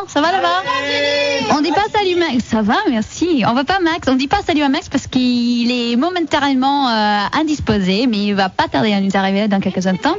Ça va là-bas? On dit pas salut Max. Ça va, merci. On va pas Max. On dit pas salut à Max parce qu'il est momentanément indisposé, mais il va pas tarder à nous arriver dans quelques instants.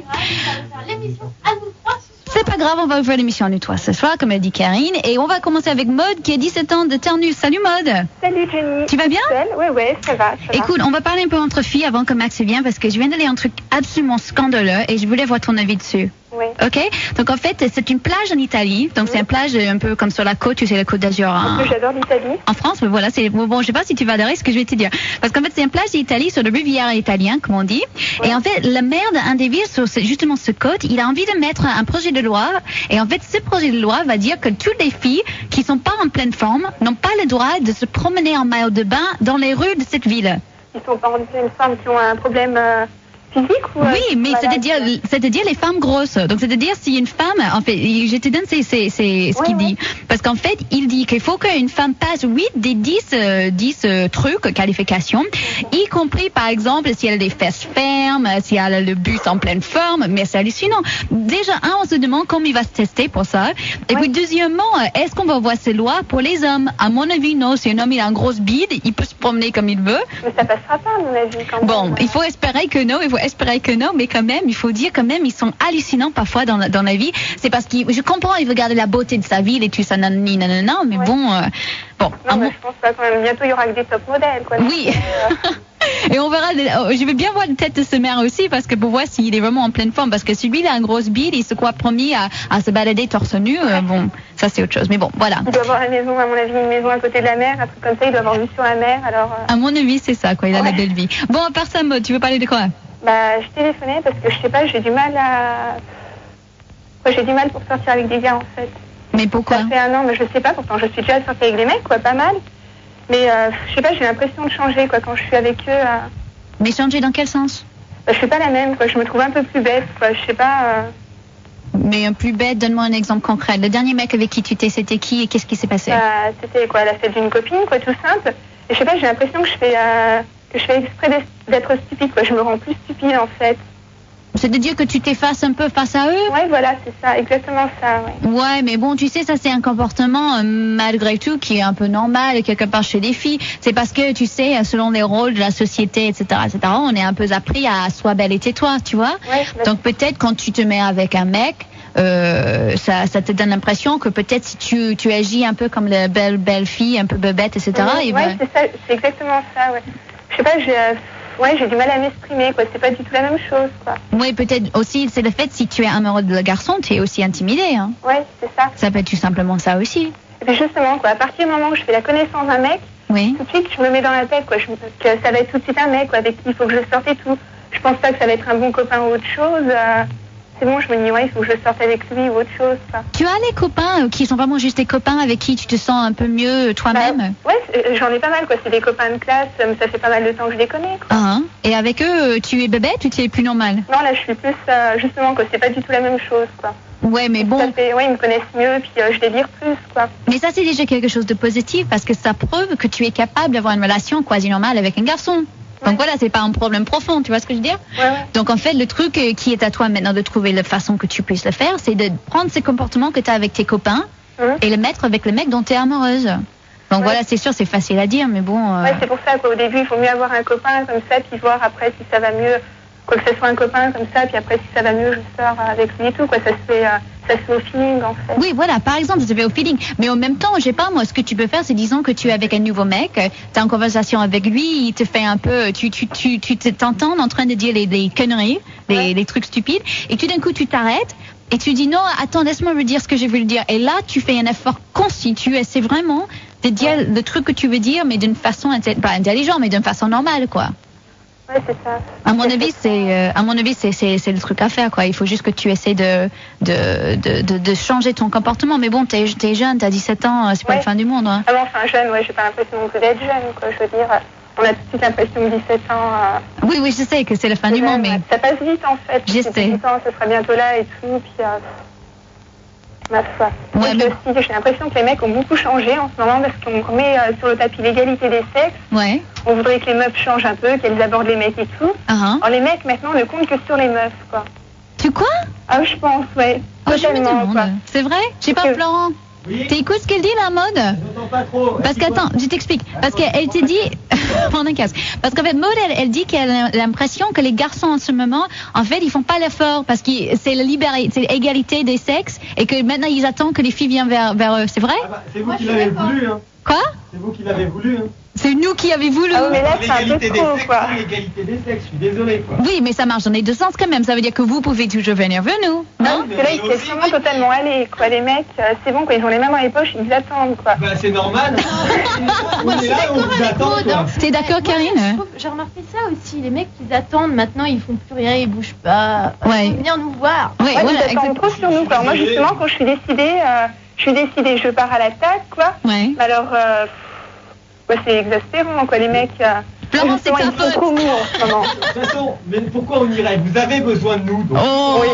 C'est pas grave, on va ouvrir l'émission à nous toi ce soir, comme a dit Karine. Et on va commencer avec Maud qui a 17 ans de Ternus. Salut Maud. Salut Jenny. Tu vas bien? Oui, ça va. Écoute, on va parler un peu entre filles avant que Max vienne parce que je viens de lire un truc absolument scandaleux et je voulais voir ton avis dessus. Oui. Ok, donc en fait c'est une plage en Italie, donc c'est une plage un peu comme sur la côte, tu sais la côte d'Azur. Parce que j'adore l'Italie. En France, mais voilà, c'est bon, je sais pas si tu vas adorer ce que je vais te dire, parce qu'en fait c'est une plage d'Italie sur le Riviera italien, comme on dit, et en fait le maire d'un des villes sur justement ce côte, il a envie de mettre un projet de loi, et en fait ce projet de loi va dire que toutes les filles qui sont pas en pleine forme n'ont pas le droit de se promener en maillot de bain dans les rues de cette ville. Ils sont pas en pleine forme, qui ont un problème physique ou oui, mais c'est-à-dire les femmes grosses. Donc c'est-à-dire si une femme, en fait, je te donne c'est ce qu'il dit, parce qu'en fait il dit qu'il faut qu'une femme passe 8 des 10 trucs, qualifications, y compris par exemple si elle a des fesses fermes, si elle a le buste en pleine forme, mais c'est hallucinant. Déjà on se demande comment il va se tester pour ça. Et puis deuxièmement, est-ce qu'on va voir ces lois pour les hommes? À mon avis non, si un homme il a une grosse bide, il peut se promener comme il veut. Mais ça passera pas à mon avis quand même. Bon, il faut espérer que non, mais quand même, il faut dire quand même, ils sont hallucinants parfois dans la vie. C'est parce que je comprends, il veut garder la beauté de sa ville et tout ça, nanana, mais bon. Non, mais je pense pas quand même. Bientôt, il y aura que des top modèles, quoi. Oui. Et on verra, je veux bien voir la tête de ce maire aussi, parce que pour voir s'il est vraiment en pleine forme, parce que celui il a une grosse bile, il se croit promis à se balader torse nu, bon, ça c'est autre chose, mais bon, voilà. Il doit avoir la maison, à mon avis, une maison à côté de la mer, un truc comme ça, il doit avoir vue sur la mer, alors... À mon avis, c'est ça, quoi, il a la belle vie. Bon, à part ça, Maud, tu veux parler de quoi? Bah, je téléphonais parce que, je sais pas, j'ai du mal pour sortir avec des gars, en fait. Mais pourquoi? Ça fait un an, mais je sais pas, pourtant, je suis déjà sortie avec des mecs, quoi, pas mal. Mais je sais pas, j'ai l'impression de changer, quoi, quand je suis avec eux. Mais changer dans quel sens? Bah, je suis pas la même, quoi. Je me trouve un peu plus bête, quoi. Je sais pas. Mais un plus bête, donne-moi un exemple concret. Le dernier mec avec qui tu t'es, c'était qui et qu'est-ce qui s'est passé? C'était quoi, la fête d'une copine, quoi, tout simple. Et je sais pas, j'ai l'impression que je fais exprès d'être stupide, quoi. Je me rends plus stupide, en fait. C'est-à-dire que tu t'effaces un peu face à eux? Ouais, voilà, c'est ça, exactement ça, ouais. Ouais, mais bon, tu sais, ça c'est un comportement malgré tout qui est un peu normal quelque part chez les filles. C'est parce que, tu sais, selon les rôles de la société, etc., on est un peu appris à sois belle et tais-toi, tu vois. Ouais, donc peut-être quand tu te mets avec un mec, ça te donne l'impression que peut-être si tu agis un peu comme la belle fille, un peu bebête, etc. Ouais, c'est ça, c'est exactement ça, ouais. Je sais pas, j'ai du mal à m'exprimer, quoi. C'est pas du tout la même chose, quoi. Oui, peut-être aussi, c'est le fait, si tu es amoureux de le garçon, tu es aussi intimidé, hein. Ouais, c'est ça. Ça peut être tout simplement ça aussi. Et puis justement, quoi, à partir du moment où je fais la connaissance d'un mec, tout de suite, je me mets dans la tête, quoi, que ça va être tout de suite un mec, quoi, avec qui il faut que je sorte et tout. Je pense pas que ça va être un bon copain ou autre chose. C'est bon, je me dis, ouais, il faut que je sorte avec lui ou autre chose, quoi. Tu as les copains qui sont vraiment juste des copains avec qui tu te sens un peu mieux toi-même? Ouais, j'en ai pas mal, quoi. C'est des copains de classe, ça fait pas mal de temps que je les connais, quoi. Et avec eux, tu es bébête ou tu es plus normal? Non, là, je suis plus, justement, quoi. C'est pas du tout la même chose, quoi. Ouais, mais bon. Ouais, ils me connaissent mieux, puis je les lire plus, quoi. Mais ça, c'est déjà quelque chose de positif parce que ça prouve que tu es capable d'avoir une relation quasi normale avec un garçon. Donc voilà, c'est pas un problème profond, tu vois ce que je veux dire? Ouais. Donc en fait, le truc qui est à toi maintenant de trouver la façon que tu puisses le faire, c'est de prendre ces comportements que tu as avec tes copains et le mettre avec le mec dont tu es amoureuse. Donc voilà, c'est sûr, c'est facile à dire, mais bon... Ouais, c'est pour ça qu'au début, il faut mieux avoir un copain comme ça, puis voir après si ça va mieux, quoi que ce soit un copain comme ça, puis après si ça va mieux, je sors avec lui et tout, quoi. Ça se fait au feeling, en fait. Oui, voilà, par exemple, ça se fait au feeling. Mais en même temps, je sais pas, moi, ce que tu peux faire, c'est disons que tu es avec un nouveau mec, tu as une conversation avec lui, il te fait un peu, tu t'entends en train de dire les conneries, les trucs stupides, et tout d'un coup, tu t'arrêtes, et tu dis non, attends, laisse-moi me dire ce que j'ai voulu dire. Et là, tu fais un effort conscient, tu essaies vraiment de dire le truc que tu veux dire, mais d'une façon, pas intelligente, mais d'une façon normale, quoi. Ouais, c'est ça. À mon avis, c'est le truc à faire, quoi. Il faut juste que tu essaies de changer ton comportement. Mais bon, t'es jeune, t'as 17 ans, c'est pas la fin du monde, hein. Ah bon, enfin, jeune, ouais, j'ai pas l'impression non plus d'être jeune, quoi. Je veux dire, on a tout de suite l'impression que 17 ans... Oui, je sais que c'est la fin du monde, mais... Ça passe vite, en fait. Je sais. 18 ans, ce sera bientôt là et tout, puis... ma foi. Ouais, mais... J'ai l'impression que les mecs ont beaucoup changé en ce moment parce qu'on remet sur le tapis l'égalité des sexes. Ouais. On voudrait que les meufs changent un peu, qu'elles abordent les mecs et tout. Alors les mecs maintenant ne comptent que sur les meufs, quoi. Tu quoi? Ah oui, je pense, ouais. Oh, je me demande. C'est vrai? J'ai pas Florent. T'écoutes ce qu'elle dit la mode? J'entends pas trop. Parce qu'attends, je t'explique. Parce qu'elle te dit, prends un casque. Parce qu'en fait, Maud, elle dit qu'elle a l'impression que les garçons en ce moment, en fait, ils font pas l'effort parce que c'est l'égalité des sexes et que maintenant ils attendent que les filles viennent vers eux. C'est vrai? C'est vous qui l'avez voulu, hein. Quoi? C'est vous qui l'avez voulu, hein. C'est nous qui avions voulu. Ah oui, mais là, c'est un peu trop, quoi. L'égalité des sexes, je suis désolé, quoi. Oui, mais ça marche dans les deux sens quand même. Ça veut dire que vous pouvez toujours venir vers nous, non? Parce que là, ils se laissent vraiment totalement aller, quoi. Les mecs, c'est bon, quand ils ont les mains dans les poches, ils attendent, quoi. Bah, c'est normal. Moi, je suis d'accord avec Maud, hein. T'es d'accord, Karine? J'ai remarqué ça aussi. Les mecs, ils attendent. Maintenant, ils font plus rien, ils bougent pas. Ouais. Ils vont venir nous voir. Ouais, Ils voilà, attendent trop sur nous, quoi. Moi, justement, quand je suis décidée, je pars à l'attaque, quoi. Ouais. Alors, c'est exaspérant, quoi, les mecs. Florence, c'est ta ils sont trop mous en ce moment. De toute façon, mais pourquoi on irait? Vous avez besoin de nous, donc. Oh, Oui.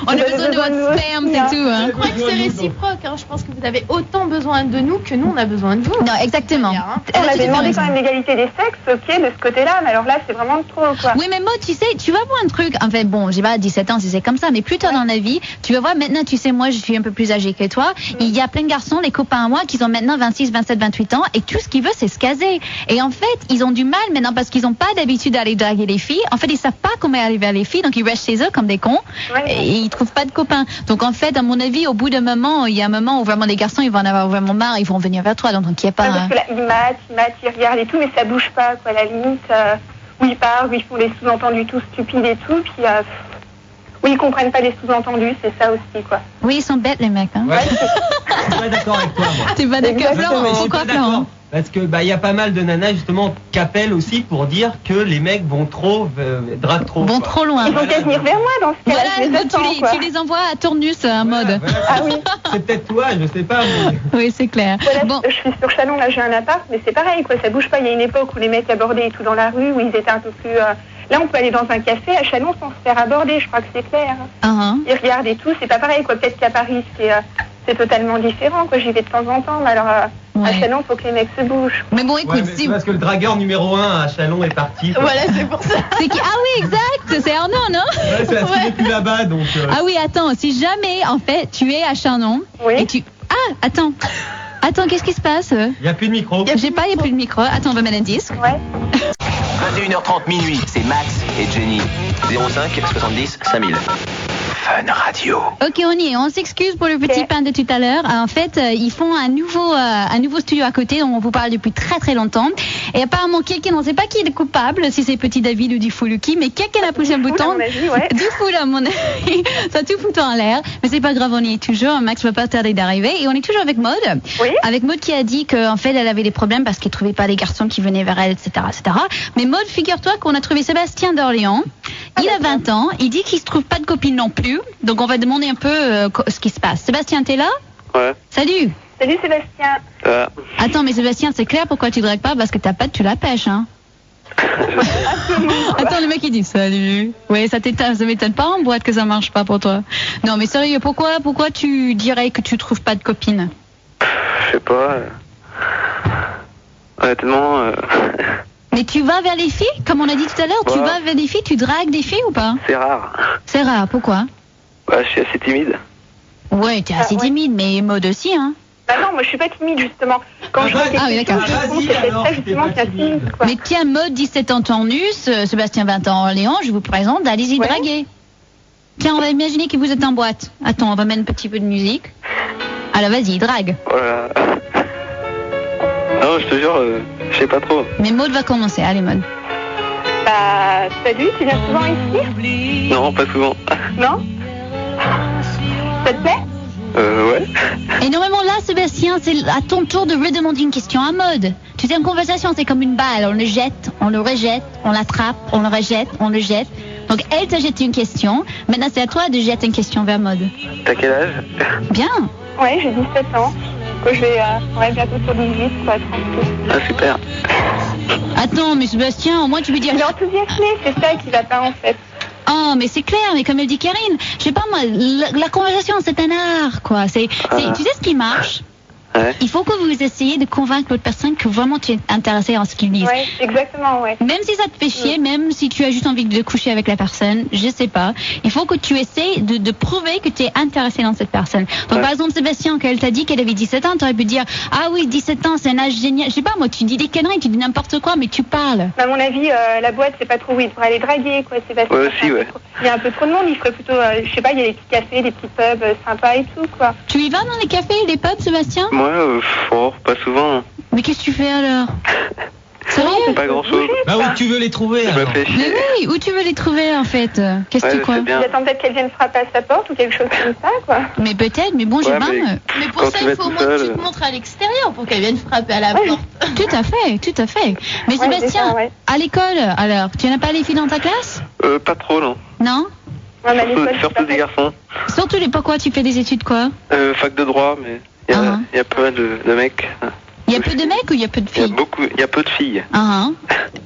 on a besoin de votre sperme, c'est tout, hein. Je crois que c'est réciproque. Hein. Je pense que vous avez autant besoin de nous que nous, on a besoin de vous. Non, exactement. On avait demandé quand même l'égalité des sexes, ok, de ce côté-là, mais alors là, c'est vraiment trop, quoi. Oui, mais Maud, tu sais, tu vas voir un truc. Enfin, bon, j'ai pas 17 ans si c'est comme ça, mais plus tard dans la vie, tu vas voir maintenant, tu sais, moi, je suis un peu plus âgée que toi. Il y a plein de garçons, les copains à moi, qui ont maintenant 26, 27, 28 ans, et tout ce qu'ils veulent, c'est se caser. Et en fait, ils ont du mal maintenant parce qu'ils n'ont pas d'habitude d'aller draguer les filles. En fait, ils savent pas comment aller vers les filles, donc ils restent chez eux comme des cons, et ils trouvent pas de copains. Donc en fait, à mon avis, au bout d'un moment, il y a un moment où vraiment les garçons, ils vont en avoir vraiment marre, ils vont venir vers toi, donc il n'y a pas. Parce que là, ils matent, ils regardent et tout, mais ça bouge pas, quoi. À la limite, où ils parlent, où ils font les sous-entendus tout stupides et tout, puis oui, ils comprennent pas les sous-entendus, c'est ça aussi, quoi. Oui, ils sont bêtes les mecs. Hein. Ouais, je suis pas d'accord avec toi, moi. T'es pas d'accord, Florent? Je suis Pourquoi, pas d'accord. Florent? Parce que il y a pas mal de nanas justement qui appellent aussi pour dire que les mecs vont trop draguent trop. Vont quoi. trop loin. Ils vont peut-être venir vers moi dans ce cas-là. Voilà, je les attends, quoi. tu les envoies à Tournus en mode. Voilà, Ah oui. C'est peut-être toi, je sais pas. Mais... Oui, c'est clair. Voilà, Bon. je suis sur Chalon, là j'ai un appart, mais c'est pareil, quoi, ça bouge pas. Il y a une époque où les mecs abordaient et tout dans la rue, où ils étaient un peu plus... Là, on peut aller dans un café à Chalon sans se faire aborder, je crois que c'est clair. Ils regardent et tout, c'est pas pareil, quoi. Peut-être qu'à Paris, c'est totalement différent, quoi. J'y vais de temps en temps, mais alors à Chalon, il faut que les mecs se bougent. Mais bon, écoute, c'est parce que le dragueur numéro 1 à Chalon est parti. Quoi. Voilà, c'est pour ça. C'est qui? Ah oui, exact, c'est Arnaud, non? Ouais, c'est parce qu'il n'est plus là-bas, donc... Ah oui, attends, si jamais, en fait, tu es à Chanon, et tu... Ah, attends, qu'est-ce qui se passe? Il n'y a plus de micro. Il n'y a plus de micro. Attends, on va mettre un disque. Ouais. 21h30 minuit, c'est Max et Jenny. 05 70 5000. Fun Radio. Ok, on y est. On s'excuse pour le petit pain de tout à l'heure. En fait, ils font un nouveau studio à côté dont on vous parle depuis très très longtemps. Et apparemment, quelqu'un, on ne sait pas qui est le coupable, si c'est Petit David ou du Fuluki, mais quelqu'un a poussé un bouton. Du fou, à mon avis. Ça a tout foutu en l'air. Mais c'est pas grave, on y est toujours. Max va pas tarder d'arriver. Et on est toujours avec Maud. Oui. Avec Maud qui a dit qu'en fait, elle avait des problèmes parce qu'elle trouvait pas les garçons qui venaient vers elle, etc., etc. Mais Maud, figure-toi qu'on a trouvé Sébastien d'Orléans. Il a 20 ans. Il dit qu'il se trouve pas de copine non plus. Donc on va demander un peu ce qui se passe. Sébastien, t'es là? Ouais. Salut. Salut Sébastien. Attends, mais Sébastien, c'est clair pourquoi tu dragues pas? Parce que ta patte, tu la pêches, hein? Attends, le mec il dit salut. Ouais, ça m'étonne pas en boîte que ça marche pas pour toi. Non, mais sérieux, pourquoi tu dirais que tu trouves pas de copine? Je sais pas. Honnêtement. Mais tu vas vers les filles? Comme on a dit tout à l'heure, tu vas vers les filles, tu dragues des filles ou pas? C'est rare. C'est rare, pourquoi? Je suis assez timide. Ouais, t'es assez timide, mais Maud aussi, hein? Bah non, moi je suis pas timide justement. Quand je vois quelque chose, c'est peut-être ça justement qui est timide, quoi. Mais tiens, Maud, 17 ans Tournus, Sébastien 20 ans Orléans, je vous présente, allez-y draguer. Tiens, on va imaginer que vous êtes en boîte. Attends, on va mettre un petit peu de musique. Alors vas-y, drague. Oh là là. Non, je te jure, je sais pas trop. Mais Maud va commencer, allez Maud. Bah, salut, tu viens souvent ici? Non, pas souvent. Non? Ça te plaît? Ouais. Et normalement là, Sébastien, c'est à ton tour de redemander une question à Maud. Tu sais, une conversation, c'est comme une balle. On le jette, on le rejette, on l'attrape, on le rejette, on le jette. Donc elle t'a jeté une question. Maintenant, c'est à toi de jeter une question vers Maud. T'as quel âge? Bien. Ouais, j'ai 17 ans. Je vais bientôt sur 18, quoi, tranquille. Ah, super. Attends, mais Sébastien, au moins tu peux dire... Il est enthousiasmé, c'est ça qui va pas en fait. Oh, mais c'est clair, mais comme elle dit Karine, je sais pas moi, la conversation c'est un art, quoi. Tu sais ce qui marche? il faut que vous essayiez de convaincre l'autre personne que vraiment tu es intéressé en ce qu'ils disent. Oui, exactement, ouais. Même si ça te fait chier, même si tu as juste envie de coucher avec la personne, je sais pas. Il faut que tu essaies de prouver que tu es intéressé dans cette personne. Donc par exemple, Sébastien, quand elle t'a dit qu'elle avait 17 ans, tu aurais pu dire ah oui, 17 ans, c'est un âge génial. Je sais pas, moi, tu dis des conneries, tu dis n'importe quoi, mais tu parles. À mon avis, la boîte, c'est pas trop où il devrait aller draguer, quoi, Sébastien. Ouais, aussi, ouais. Il y a un peu trop de monde, il ferait plutôt, je sais pas, il y a des petits cafés, des petits pubs sympas et tout, quoi. Tu y vas dans les cafés et les pubs, Sébastien? Moi, pas souvent. Mais qu'est-ce que tu fais alors? Sérieux? Pas grand-chose. Bah, où tu veux les trouver alors? Mais oui, où tu veux les trouver en fait? Qu'est-ce que quoi? Il attend peut-être qu'elle vienne frapper à sa porte ou quelque chose comme ça, quoi. Mais peut-être, mais bon, j'ai pas. Mais pour ça, il faut au moins que tu te montres à l'extérieur pour qu'elle vienne frapper à la porte. Tout à fait, tout à fait. Mais Sébastien, à l'école, alors, tu n'as pas les filles dans ta classe? Pas trop, non. Non? Surtout des garçons. Surtout pourquoi tu fais des études quoi? Fac de droit, mais il y a pas mal de mecs. Il y a peu de mecs ou il y a peu de filles? Il y a peu de filles.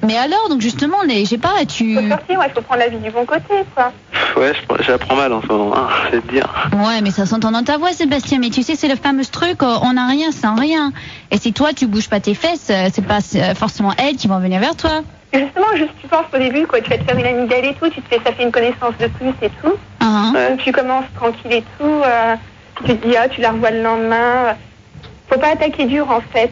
Mais alors, donc justement, je sais pas, tu... Faut sortir, il faut prendre la vie du bon côté, quoi. Ouais, j'apprends mal en ce moment, c'est de dire. Ouais, mais ça s'entend dans ta voix, Sébastien. Mais tu sais, c'est le fameux truc, on n'a rien sans rien. Et si toi, tu bouges pas tes fesses, c'est pas forcément elles qui vont venir vers toi. Et justement, tu penses au début, quoi, tu vas te faire une amie d'elle et tout, ça fait une connaissance de plus et tout. Donc tu commences tranquille et tout, tu te dis, tu la revois le lendemain. Faut pas attaquer dur en fait.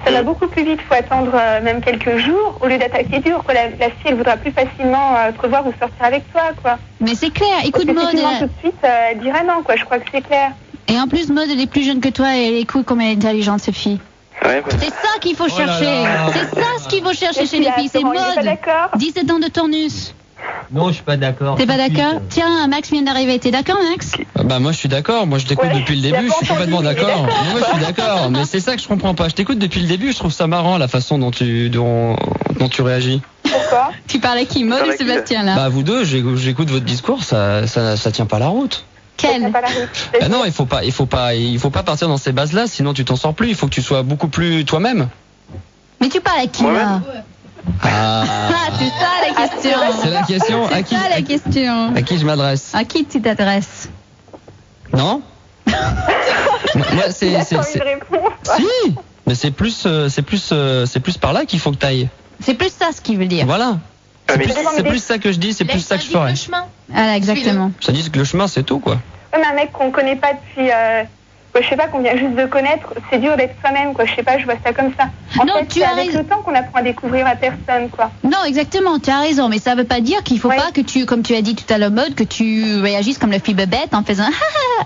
Ça va beaucoup plus vite, faut attendre même quelques jours au lieu d'attaquer dur. Quoi. La fille, elle voudra plus facilement te revoir ou sortir avec toi, quoi. Mais c'est clair, écoute Maud. Si tu demandes tout de suite, elle dira non, quoi. Je crois que c'est clair. Et en plus, Maud, elle est plus jeune que toi et écoute comme elle est intelligente, cette fille. Ouais, c'est ça qu'il faut chercher. C'est ça ce qu'il faut chercher chez les filles. C'est Maud. 17 ans de tournus. Non, je suis pas d'accord. T'es pas d'accord? Tiens, Max vient d'arriver. T'es d'accord, Max? Bah moi je suis d'accord. Moi je t'écoute depuis le début. Je suis complètement d'accord. Moi je suis d'accord. Mais c'est ça que je comprends pas. Je t'écoute depuis le début. Je trouve ça marrant la façon dont tu réagis. Pourquoi? Tu parles à qui? Maud ou Sébastien là? Bah vous deux. J'écoute votre discours. Ça tient pas la route. Quel? Bah non, il faut pas partir dans ces bases là. Sinon tu t'en sors plus. Il faut que tu sois beaucoup plus toi-même. Mais tu parles à qui là? C'est ça la question. C'est la question. C'est ça la question. À qui je m'adresse? À qui tu t'adresses? Non. Moi c'est. Si. Mais c'est plus par là qu'il faut que t'ailles. C'est plus ça ce qu'il veut dire. Voilà. C'est plus ça que je dis. C'est plus ça que je ferais. Voilà, exactement. Ça dit que le chemin c'est tout quoi. Même un mec qu'on connaît pas depuis. Je sais pas, qu'on vient juste de connaître, c'est dur d'être soi-même, quoi. Je sais pas, je vois ça comme ça. En fait, c'est avec le temps qu'on apprend à découvrir la personne, quoi. Non, exactement, tu as raison, mais ça veut pas dire qu'il faut pas que tu, comme tu as dit tout à l'heure, Maud, que tu réagisses comme la fille bébête en faisant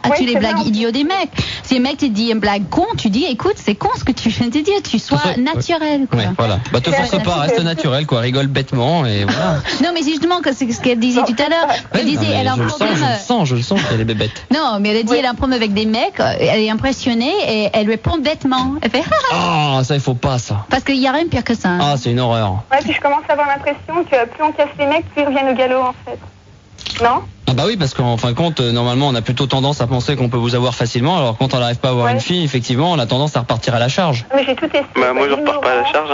as-tu les blagues idiots des mecs. Si un mec te dit une blague con, tu dis écoute, c'est con ce que tu viens de dire, tu sois naturel, quoi. Ouais, voilà. Bah te force pas, reste naturel, quoi, rigole bêtement et voilà. Non, mais c'est justement que c'est ce qu'elle disait tout à l'heure. Elle disait, elle a un problème. Je le sens qu'elle est bébête. Non, mais elle a dit, elle a un problème avec des mecs, elle est impressionnée et elle répond bêtement. Elle fait ça il faut pas ça. Parce qu'il y a rien de pire que ça. Ah, c'est une horreur. Ouais, puis je commence à avoir l'impression que plus on casse les mecs, plus ils reviennent au galop en fait. Non? Ah bah oui, parce qu'en fin de compte, normalement on a plutôt tendance à penser qu'on peut vous avoir facilement, alors quand on n'arrive pas à avoir une fille, effectivement, on a tendance à repartir à la charge. Mais j'ai tout essayé. Bah moi je repars pas à la charge.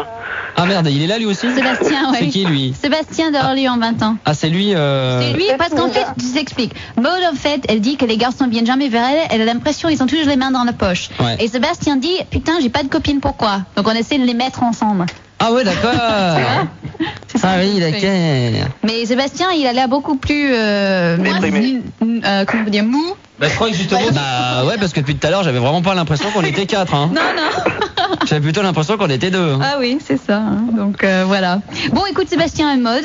Ah merde, il est là lui aussi? Sébastien, ouais. C'est qui lui? Sébastien d'Orly en 20 ans. Ah c'est lui C'est lui, parce qu'en fait, je t'explique. Maud en fait, elle dit que les garçons viennent jamais vers elle, elle a l'impression qu'ils ont toujours les mains dans la poche. Ouais. Et Sébastien dit, putain, j'ai pas de copine, pourquoi? Donc on essaie de les mettre ensemble. Ah ouais, d'accord. Ah oui, d'accord. Mais Sébastien, il a l'air beaucoup plus comment dire, mou. Bah je crois que justement. Bah ouais, parce que depuis tout à l'heure, j'avais vraiment pas l'impression qu'on était 4. Hein. Non. J'avais plutôt l'impression qu'on était 2. Ah oui, c'est ça. Hein. Donc voilà. Bon, écoute Sébastien et Maud.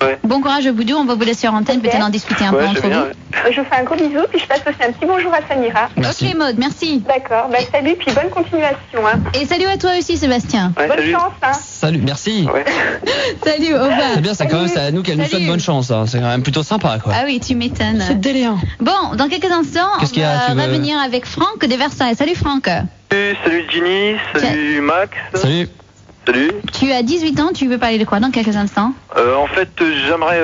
Ouais. Bon courage à vous deux. On va vous laisser sur antenne, peut-être en discuter un peu entre vous. Je vous fais un gros bisou, puis je passe aussi un petit bonjour à Samira. Merci. Ok Maud, merci. D'accord. Bah salut, puis bonne continuation. Hein. Et salut à toi aussi Sébastien. Ouais, bonne chance. Hein. Salut, merci. Ouais. Salut, au revoir. C'est bien, c'est quand même à nous qu'elle nous souhaite bonne chance. Hein. C'est quand même plutôt sympa, quoi. Ah oui, tu m'étonnes. C'est délire. Bon, dans quelques instants, on va revenir avec Franck de Versailles. Salut Franck. Salut Ginny, salut Max. Salut. Salut. Tu as 18 ans, tu veux parler de quoi dans quelques instants? En fait, j'aimerais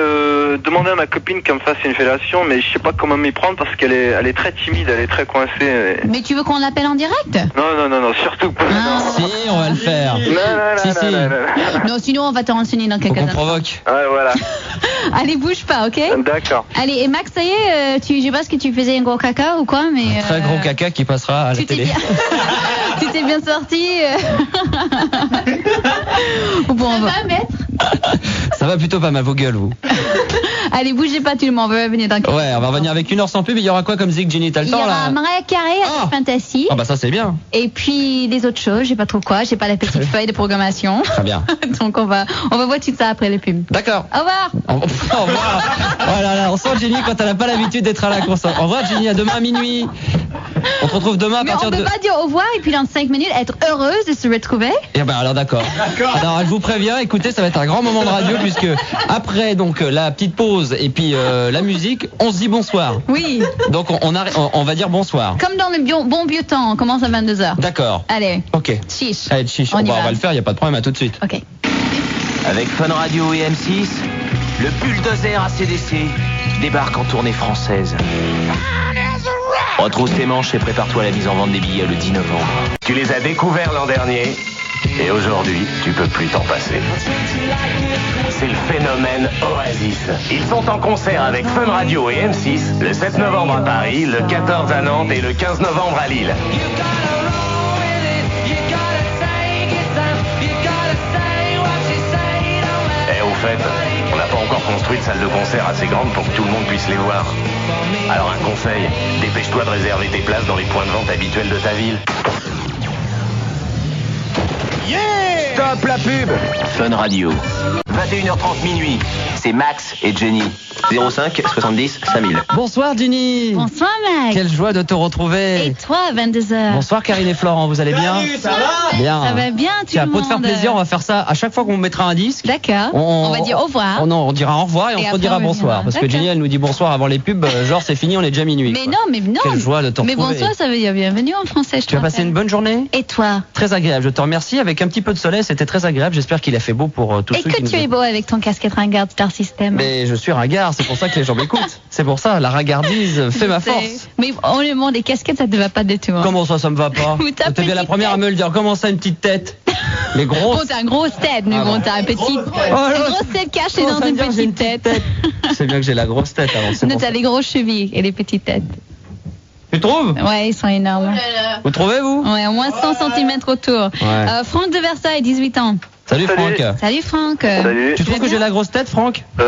demander à ma copine qu'elle me fasse une fellation, mais je sais pas comment m'y prendre parce qu'elle est très timide, elle est très coincée. Mais tu veux qu'on l'appelle en direct? Non, surtout pas. Ah. Si, on va le faire. Non. Non, sinon on va te renseigner dans quelques Faut qu'on instants. provoque. Ouais, voilà. Allez, bouge pas, ok? D'accord. Allez, et Max, ça y est, je sais pas ce que tu faisais un gros caca ou quoi, mais... Un très gros caca qui passera à la tu t'es télé. bien... tu t'es bien bien sorti. Bon, on va mettre. Ça va plutôt pas mal, vos gueules, vous. Allez, bougez pas tout le monde, on va revenir dans quelques Ouais, on va revenir avec 1 heure sans pub. Il y aura quoi comme Zig, Jenny? T'as le Il y temps, aura là? Mariah Carey avec Fantasy. Ah bah ça, c'est bien. Et puis des autres choses, j'ai pas trop quoi, j'ai pas la petite feuille de programmation. Très bien. Donc on va voir tout ça après les pubs. D'accord. Au revoir. Au revoir. Oh là là, on sent Jenny quand elle n'a pas l'habitude d'être à la console. Au revoir Jenny, à demain à minuit. On se retrouve demain à Mais partir on peut de... pas dire au revoir et puis dans 5 minutes être heureuse de se retrouver. Eh ben alors d'accord. Alors je vous préviens, écoutez, ça va être un grand moment de radio puisque après donc la petite pause et puis la musique, on se dit bonsoir. Oui. Donc on va dire bonsoir. Comme dans le bon vieux temps, on commence à 22h. D'accord. Allez. Ok. Chiche. Allez, chiche. On va le faire, il n'y a pas de problème, à tout de suite. Ok. Avec Fun Radio et M6, le bulldozer ACDC débarque en tournée française. Retrousse tes manches et prépare-toi à la mise en vente des billets le 10 novembre. Tu les as découverts l'an dernier et aujourd'hui, tu peux plus t'en passer. C'est le phénomène Oasis. Ils sont en concert avec Fun Radio et M6 le 7 novembre à Paris, le 14 à Nantes et le 15 novembre à Lille. Et au fait, on n'a pas encore construit de salle de concert assez grande pour que tout le monde puisse les voir. Alors un conseil, dépêche-toi de réserver tes places dans les points de vente habituels de ta ville. Stop la pub! Fun Radio. 21h30 minuit. C'est Max et Jenny. 05 70 5000. Bonsoir Jenny. Bonsoir Max. Quelle joie de te retrouver. Et toi, 22h. Bonsoir Karine et Florent, vous allez bien? Salut, ça va? Bien. Ça va bien tout le monde. Pour te faire plaisir, on va faire ça à chaque fois qu'on mettra un disque. D'accord. On va dire au revoir. On dira au revoir et on se après, redira on bonsoir. reviendra. Parce que D'accord. Jenny, elle nous dit bonsoir avant les pubs. Genre, c'est fini, on est déjà minuit. Mais quoi. non. Quelle joie de te Mais retrouver. bonsoir, ça veut dire bienvenue en français, je te Tu as passé rappelle. une bonne journée? Et toi? Très agréable, je te remercie. Avec un petit peu de soleil, c'était très agréable. J'espère qu'il a fait beau pour tous Et ceux qui que nous tu es beau avec ton casquette ringard Star System. Mais je suis ringard, c'est pour ça que les gens m'écoutent. C'est pour ça, la ringardise fait ma Je sais. force. Mais honnêtement, des casquettes, ça te va pas du tout. Hein. Comment ça me va pas? Ou ta T'es bien la petite première à tête. me le dire. Comment ça, une petite tête? Les Bon, grosses. t'as une grosse tête, mais Ah bon, bon. t'as une petite, Oh, une l'autre. grosse tête cachée Comment dans ça une veut dire, j'ai petite tête. C'est bien que j'ai la grosse tête alors. c'est Non, pour t'as ça. les grosses chevilles et les petites têtes. Tu trouves? Ouais, ils sont énormes. Vous trouvez, vous? Ouais, au moins 100 cm autour. Franck de Versailles, 18 ans. Salut Franck. Salut Franck. Salut. Tu trouves que j'ai la grosse tête, Franck? Bah,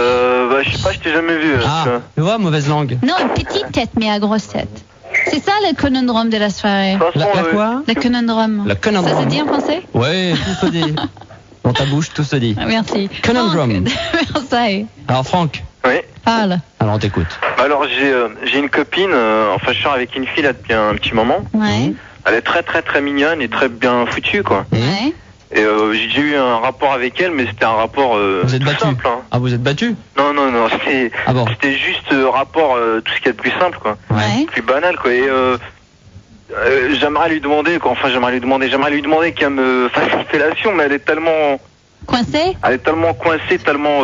je sais pas, je t'ai jamais vu. Ah, tu vois. tu vois, mauvaise langue. Non, une petite tête, mais à grosse tête. C'est ça le conundrum de la soirée. De toute façon, La quoi? Le conundrum. Le conundrum. Ça se dit en français? Ouais, tout se dit. Dans ta bouche, tout se dit. Ah, merci. Conundrum. Franck de Versailles. Alors Franck, Oui. Parle. alors on t'écoute. Bah alors j'ai une copine, enfin je sors avec une fille là depuis un petit moment. Ouais. Elle est très très très mignonne et très bien foutue quoi. Ouais. Et j'ai déjà eu un rapport avec elle, mais c'était un rapport Vous êtes tout battu? simple. Hein. Ah, vous êtes battu? Non, c'était Ah bon? c'était juste rapport tout ce qu'il y a de plus simple quoi. Ouais. Plus banal quoi. Et j'aimerais lui demander quoi. Enfin j'aimerais lui demander qu'elle me fasse une fellation, mais elle est tellement coincée, tellement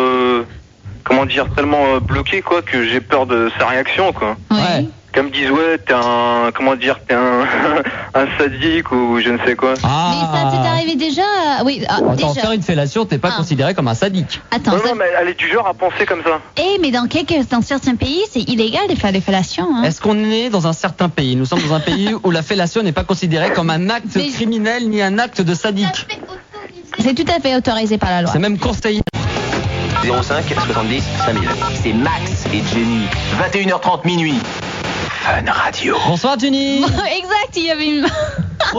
comment dire, tellement bloquée quoi, que j'ai peur de sa réaction quoi. Ouais. Qu'elle me dise ouais t'es un un sadique ou je ne sais quoi. Ah. Mais ça t'est arrivé déjà? Oui, Attends, déjà. faire une fellation, t'es pas Ah. considéré comme un sadique. Attends, Non, ça... non, mais elle est du genre à penser comme ça. mais dans certains pays, c'est illégal de faire des fellations. Hein. Est-ce qu'on est dans un certain pays? Nous sommes dans un pays où la fellation n'est pas considérée comme un acte Mais- criminel ni un acte de sadique. C'est tout à fait autorisé par la loi. C'est même conseillé. 05 70 5000. C'est Max et Jenny. 21h30 minuit. Fun Radio. Bonsoir Jenny. Exact, il y avait une...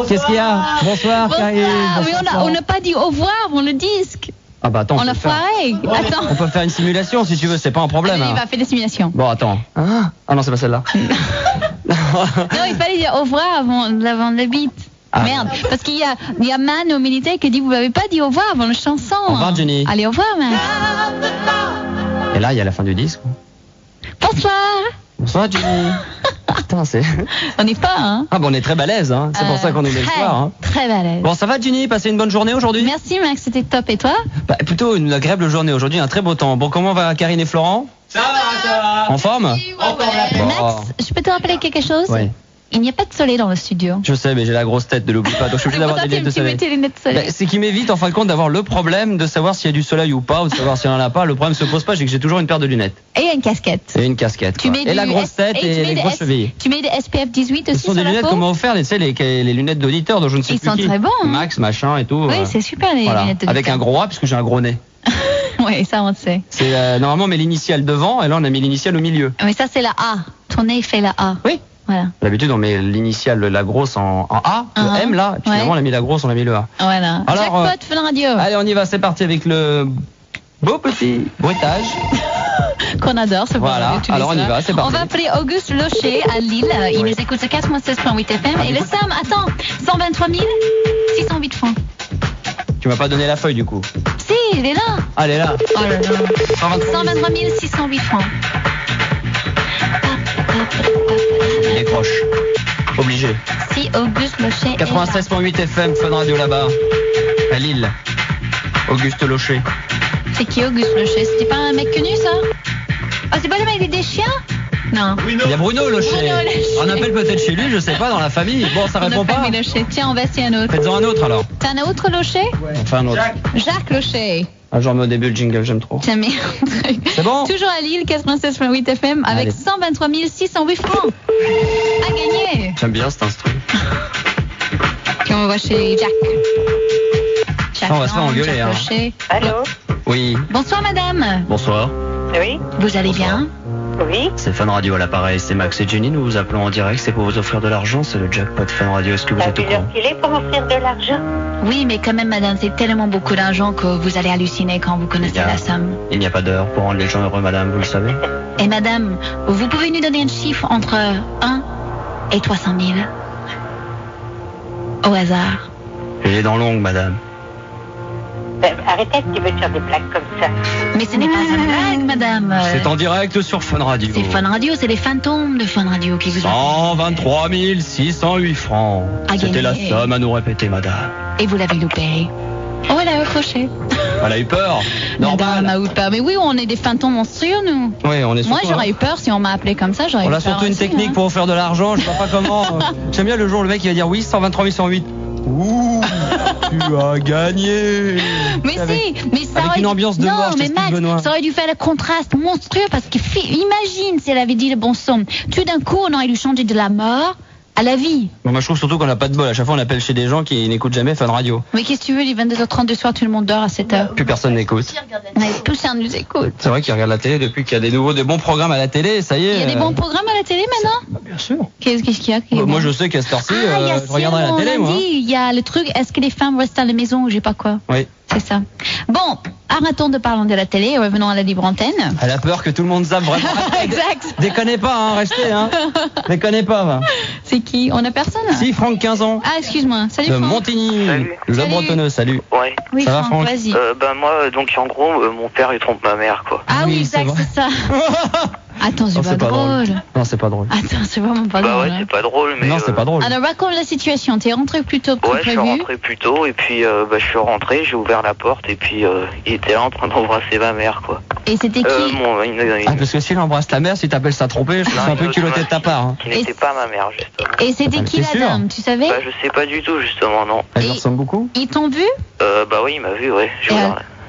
Qu'est-ce qu'il y a? Bonsoir Karine. Mais on n'a pas dit au revoir avant le disque. Ah bah attends. On a foiré. Attends. On peut faire une simulation si tu veux, c'est pas un problème. Allez, hein. il va faire des simulations. Bon attends. Ah non, c'est pas celle-là. Non, il fallait dire au revoir avant le beat. Ah. Merde, parce qu'il y a Man au militaire qui dit vous m'avez pas dit au revoir avant la chanson. Au revoir, Jenny. Allez, au revoir, Man. Et là, il y a la fin du disque. Bonsoir. Bonsoir Jenny. Putain, c'est... On n'est pas, hein. Ah bon, on est très balèze, hein. C'est pour ça qu'on est le très, soir. Hein. Très balèze. Bon, ça va Jenny? Passez une bonne journée aujourd'hui? Merci, Max, c'était top. Et toi? Bah, plutôt une agréable journée aujourd'hui, un très beau temps. Bon, comment va Karine et Florent? Ça va. En forme? Encore la Bon. Max, je peux te rappeler quelque chose? Oui. Il n'y a pas de soleil dans le studio. Je sais, mais j'ai la grosse tête, ne l'oublie pas. Donc je suis obligé d'avoir des lunettes de soleil. Tu mets tes lunettes de soleil. C'est qui m'évite en fin de compte d'avoir le problème de savoir s'il y a du soleil ou pas, ou de savoir s'il n'y en a pas. Le problème se pose pas, c'est que j'ai toujours une paire de lunettes. Et une casquette. Et une casquette. Et la grosse tête et les grosses chevilles. Tu mets des SPF 18 aussi sur la peau. Ce sont des lunettes qu'on m'a offert, tu sais, les lunettes d'auditeurs dont je ne sais plus qui. Ils sont très bons. Max, machin et tout. Oui, c'est super les lunettes d'auditeurs. Avec un gros A, parce que j'ai un gros nez. Oui, ça on le sait. C'est normalement on met l'initiale devant, et là on a mis l'initiale au milieu. Mais ça c'est la A. Ton nez fait la A. Oui. Voilà. D'habitude on met l'initiale, la grosse en A, le M là, et puis finalement on a mis la grosse, on a mis le A. Voilà. Alors, Jackpot Fun Radio. Allez, on y va, c'est parti avec le beau petit bruitage. Qu'on adore ce Voilà, alors on y va, c'est parti. On va appeler Auguste Locher à Lille. Il nous écoute sur 96.8 FM. Et le Sam, attends, 123 608 francs. Tu m'as pas donné la feuille du coup. Si, il est là. Ah, elle est là. Oh là là. 123 608 francs. Il décroche. Obligé. Si Auguste Locher 96.8 FM, Fun Radio là-bas. À Lille. Auguste Locher. C'est qui Auguste Locher? C'était pas un mec connu ça? Oh, c'est pas le mec des chiens? Non. Il y a Bruno Locher. On appelle peut-être chez lui, je sais pas, dans la famille. Bon, ça répond pas. Tiens, on va essayer un autre. Faites-en un autre alors. T'as un autre Locher? Ouais. Enfin un autre. Jacques Locher. Ah, j'en mets au début le jingle, j'aime trop. Tiens, mais un truc. C'est bon? Toujours à Lille, 96.8 FM, avec 123 608 francs. À gagner. J'aime bien cet instru. Puis on va chez Jack. On va se faire engueuler. Hein. Allô? Oui. Bonsoir madame. Bonsoir. Oui. Vous allez bien? Oui. C'est Fun Radio à l'appareil, c'est Max et Jenny, nous vous appelons en direct, c'est pour vous offrir de l'argent, c'est le jackpot Fun Radio, est-ce que vous êtes au courant? Il est pour m'offrir de l'argent? Oui, mais quand même madame, c'est tellement beaucoup d'argent que vous allez halluciner quand vous connaissez la somme. Il n'y a pas d'heure pour rendre les gens heureux madame, vous le savez. Et madame, vous pouvez nous donner un chiffre entre 1 et 300 000? Au hasard. J'ai les dents longues madame. Arrêtez de me faire des blagues comme ça. Mais ce n'est pas une blague, madame. C'est en direct sur Fun Radio. C'est Fun Radio, c'est les fantômes de Fun Radio qui vous 123 608 francs. C'était la somme à nous répéter, madame. Et vous l'avez loupé. Oh, elle a accroché. Elle a eu peur. Normal. Madame a eu peur. Mais oui, on est des fantômes monstrueux, nous. Oui, on est surtout. Moi, j'aurais eu peur si on m'a appelé comme ça. J'aurais eu peur. On a surtout une technique pour faire de l'argent. Je sais pas comment. J'aime bien le jour où le mec il va dire oui, 123 108. Ouh, tu as gagné. Mais si, mais ça avec aurait une ambiance de mort, mais Max, ça aurait dû faire le contraste monstrueux parce que imagine si elle avait dit le bon son. Tout d'un coup, on aurait dû changer de la mort à la vie. Bon, moi je trouve surtout qu'on n'a pas de bol. À chaque fois on appelle chez des gens qui n'écoutent jamais Fun Radio. Mais qu'est-ce que tu veux, il est 22h30 du soir, tout le monde dort à cette heure. Plus personne n'écoute. Mais plus ça nous écoute. C'est vrai qu'ils regardent la télé depuis qu'il y a des bons programmes à la télé, ça y est. Il y a des bons programmes à la télé maintenant? Bah, bien sûr. Qu'est-ce qu'il y a moi je sais qu'à cette heure-ci, je regarderai la télé moi. Il y a le truc, est-ce que les femmes restent à la maison ou j'ai pas quoi? Oui. C'est ça. Bon, arrêtons de parler de la télé, revenons à la libre antenne. Elle a peur que tout le monde zappe vraiment. Exact. Déconnez pas, hein, restez, hein. Déconnez pas, va. C'est qui? On a personne? Si, Franck, 15 ans. Ah, excuse-moi. Salut, de Franck. Montigny. Le bretonneux, salut. Ouais. Oui, ça Franck, va, Franck? vas-y. Moi, donc en gros, mon père il trompe ma mère, quoi. Ah oui, exact, c'est ça. Attends, c'est pas drôle. Non, c'est pas drôle. Attends, c'est vraiment pas drôle. Bah ouais, c'est pas drôle, mais... Non, c'est pas drôle. Alors, raconte la situation. T'es rentré plus tôt que prévu? Ouais, je suis rentré plus tôt, et puis je suis rentré, j'ai ouvert la porte, et puis il était là en train d'embrasser ma mère, quoi. Et c'était qui? Parce que s'il embrasse ta mère, si t'appelles ça tromper, je trouve c'est un peu culotté de ta part. Hein. Qui n'était pas ma mère, justement. Et c'était qui la dame, tu savais? Bah, je sais pas du tout, justement, non. Elle ressemble beaucoup? Ils t'ont vu? Bah oui, il m'a vu, ouais.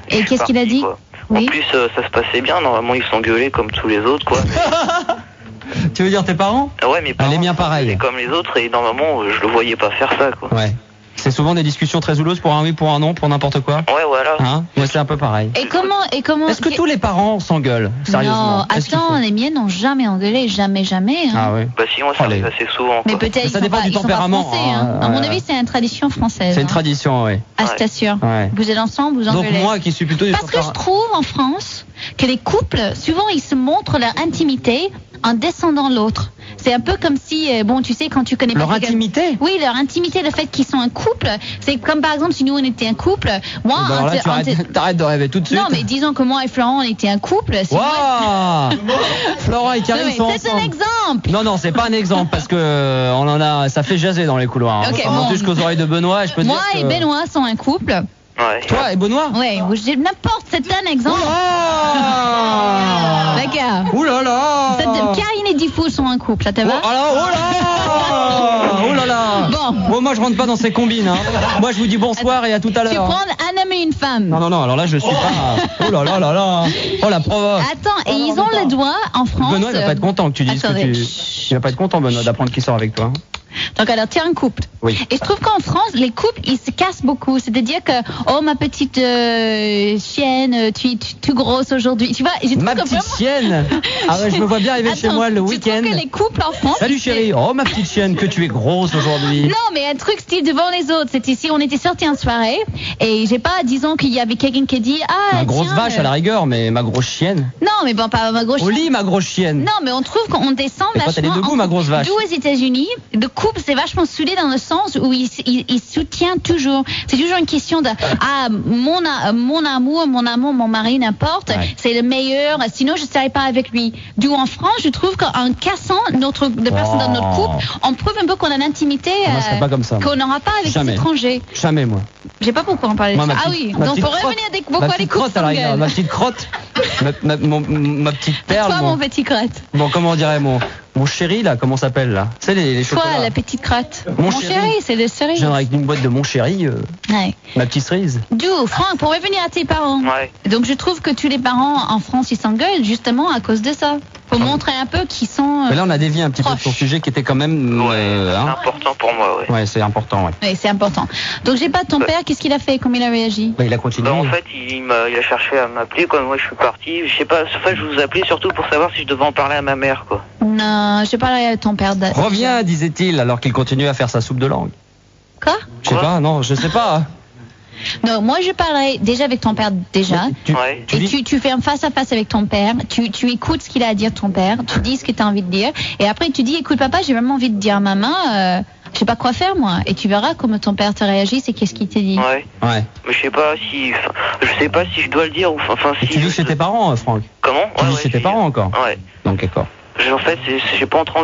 Et qu'est-ce qu'il a dit? En plus, ça se passait bien, normalement ils s'engueulaient comme tous les autres, quoi. Tu veux dire tes parents? Ouais, mes parents. Elle est bien pareil. Comme les autres, et normalement, je le voyais pas faire ça, quoi. Ouais. C'est souvent des discussions très houleuses pour un oui, pour un non, pour n'importe quoi. Ouais, voilà. Hein? Ouais, c'est un peu pareil. Et comment Est-ce que tous les parents s'engueulent? Sérieusement? Non, attends, les miennes n'ont jamais engueulé, jamais. Hein. Ah oui. Bah sinon, ça arrive assez souvent, quoi. Mais peut-être ça dépend du tempérament. À mon avis, c'est une tradition française. C'est une tradition, oui. Ah, je t'assure. Ouais. Vous êtes ensemble, vous engueulez. Donc moi, qui suis plutôt du Parce que je trouve en France que les couples, souvent, ils se montrent leur intimité en descendant l'autre. C'est un peu comme si, bon, tu sais, quand tu connais leur intimité. Oui, leur intimité, le fait qu'ils sont un couple. C'est comme par exemple si nous on était un couple. Moi, alors là, t'arrêtes de rêver tout de suite. Non, mais disons que moi et Florent on était un couple. Waouh. Florent et Karine sont ensemble. C'est un exemple. Non, c'est pas un exemple parce que on en a, ça fait jaser dans les couloirs. Okay, on monte jusqu'aux oreilles de Benoît. Et je peux moi dire et Benoît sont un couple. Ouais. Toi et Benoît? Ouais, n'importe, c'est un exemple. D'accord. Ouh là là. Karine et Diffoul sont un couple, ça te va? Oh là là. Bon, moi je rentre pas dans ces combines. Hein. Moi je vous dis bonsoir et à tout à l'heure. Tu prends un homme et une femme. Non, alors là je suis pas. Oh là là. Oh la provoque. Attends, et ils ont le droit en France. Benoît il va pas être content que tu dises que tu. Il va pas être content Benoît d'apprendre qu'il sort avec toi. Donc alors, tu es un couple. Oui. Et je trouve qu'en France, les couples, ils se cassent beaucoup. C'est-à-dire que, oh, ma petite chienne, tu es grosse aujourd'hui. Tu vois, ma petite chienne. Ah ouais, je me vois bien arriver chez moi le week-end. Je trouve que les couples en France... Salut chérie. Oh, ma petite chienne, que tu es grosse aujourd'hui. Non, mais un truc style devant les autres. C'était si on était sortis en soirée, et j'ai pas, disons qu'il y avait quelqu'un qui a dit, ma grosse vache à la rigueur, mais ma grosse chienne. Non, mais bon, pas ma grosse chienne. Au lit, ma grosse chienne. Non, mais on trouve qu'on descend vachement... Toi, t'as les debout, ma grosse vache. D'où aux États-Unis, le couple, c'est vachement soudé dans le sens où il soutient toujours. C'est toujours une question de mon amour, mon mari, n'importe, c'est le meilleur, sinon je ne serais pas avec lui. D'où en France, je trouve qu'en cassant de personnes dans notre couple, on prouve un peu qu'on a une intimité qu'on n'aura pas avec les étrangers. Jamais, moi. Je sais pas pourquoi on parlait de ça. Ah oui, donc pour revenir à pourquoi les couples s'engueulent. Ma petite crotte, ma petite perle. Toi, mon petit crotte. Bon, comment on dirait mon chéri là, comment s'appelle là? C'est les chocolats. Toi, la petite crotte. Mon chéri, c'est le cerise. Je viendrai avec une boîte de mon chéri. Ma petite cerise. D'où, Franck, pour revenir à tes parents. Ouais. Donc je trouve que tous les parents en France, ils s'engueulent justement à cause de ça. Faut montrer un peu qu'ils sont. Mais là, on a dévié un petit peu de ton sujet qui était quand même. C'est important pour moi, ouais. Ouais, c'est important, ouais. Oui, c'est important. Donc j'ai pas ton père, qu'est-ce qu'il a fait? Comment il a réagi? Bah, il a continué. En fait, il a cherché à m'appeler quand moi je suis parti. Je sais pas, en fait, je vous appelais surtout pour savoir si je devais en parler à ma mère, quoi. Non, je parlais à ton père. Reviens, disait-il, alors qu'il continuait à faire sa soupe de langue. Quoi? Je sais pas, non, je sais pas. Non, moi je parlerai déjà avec ton père déjà. Tu fais un face à face avec ton père, tu écoutes ce qu'il a à dire ton père, tu dis ce que tu as envie de dire, et après tu dis écoute papa, j'ai vraiment envie de dire à maman, je sais pas quoi faire moi, et tu verras comment ton père te réagit, c'est qu'est-ce qu'il t'a dit. Ouais. Mais je sais pas si je dois le dire ou enfin si. Tu vis chez tes parents, Franck? Comment? Tu vis chez tes parents encore? Ouais. Donc d'accord. En fait, j'ai pas trop